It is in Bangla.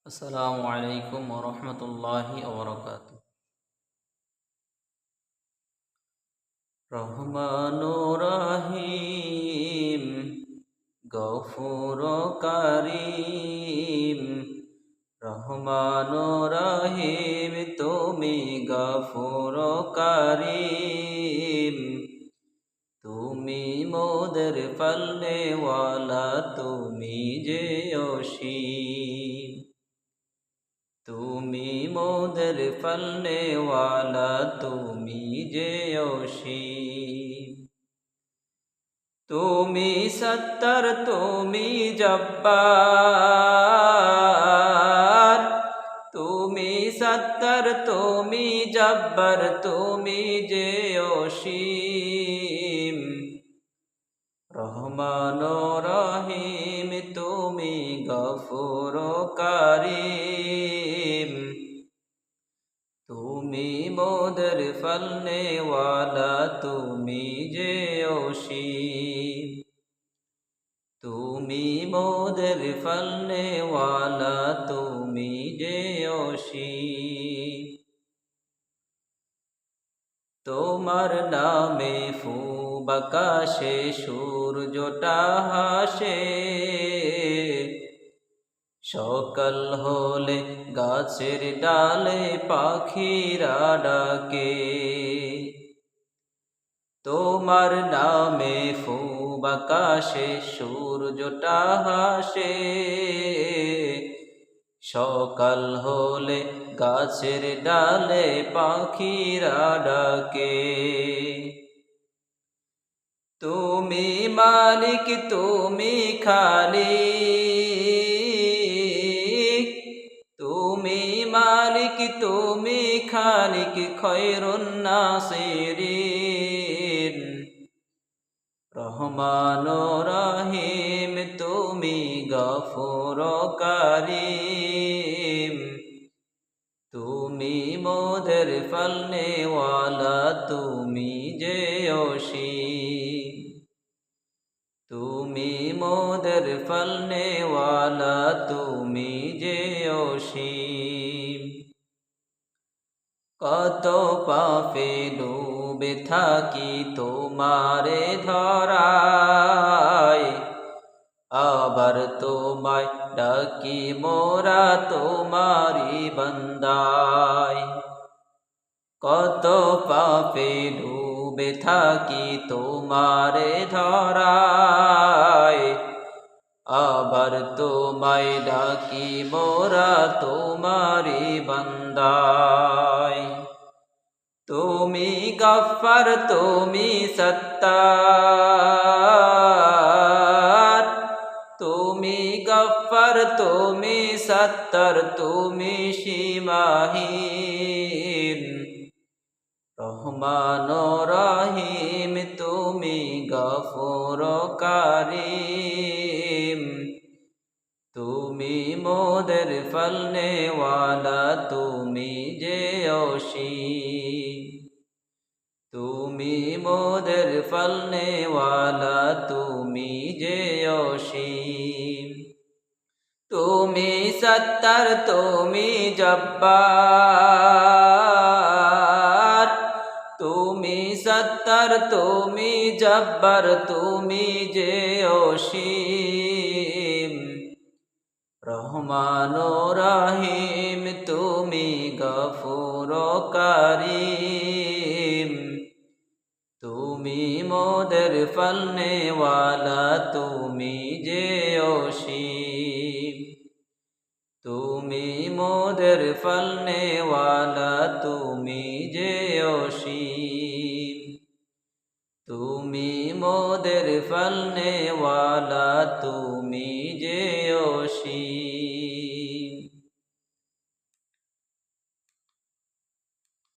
আসসালামু আলাইকুম ওরহমতুল্লাহি ওবরাকাতুহু। রহমান রহিম, গফুর কারীম। রহমান রহিম, তুমি গফুর কারীম। তুমি মোদের পালনেওয়ালা, তুমি যে অসীম। তুমি মোদের ফলনেওয়ালা, তুমি যে অসীম। তুমি সত্তর, তুমি জব্বার। তুমি সত্তর, তুমি জব্বার, তুমি যে অসীম। রহমান রহিম, তুমি গফুর কারীম। তুমি মোদের ফলনেওয়ালা, তুমি যে অসীম। তুমি মোদের ফলনেওয়ালা, তুমি যে অসীম। তোমার নামে ফু বাকাশে সূর্যটা হাসে। সকাল হলে গাছের ডালে পাখিরা ডাকে। তোমার নামে ফু বাকাশে সূর্যটা হাসে। সকাল হলে গাছের ডালে পাখিরা ডাকে। তুমি মালিক, তুমি খালিক। তুমি মালিক, তুমি খালিক, খৈরুন নাসিরিন। রহমান রহিম, তুমি গফুর কারীম। তুমি মোদের ফলনেওয়ালা, তুমি যে অসীম। তুমি মোদের ফলনেওয়ালা, তুমি যে অসীম। কত পাপে ডুবে থাকি তোমারে ধরায়। আবার তোমায় ডাকি মোরা তোমারি বান্দায়। কত পাপে ডুবে থাকি তোমারে ধরায়। আবার তোমায় ডাকি মোরা তোমারি বান্দায়। তুমি গফফার, তুমি সত্তার। তুমি গফফার, তুমি সত্তার, তুমি সীমাহীন। রহমান রহিম, তুমি গফুর কারীম। তুমি মোদের ফলনেওয়ালা, তুমি যে অসীম। তুমি মোদের ফলনেওয়ালা, তুমি যে অসীম। তুমি সত্তর, তুমি জব্বার। তুমি সত্তর, তুমি জব্বার, তুমি যে অসীম। রহমান রহিম, তুমি গফুর কারীম। তুমি মোদের ফলনেওয়ালা, তুমি যে অসীম। তুমি মোদের ফলনেওয়ালা, তুমি যে অসীম। তুমি মোদের ফলনেওয়ালা, তুমি যে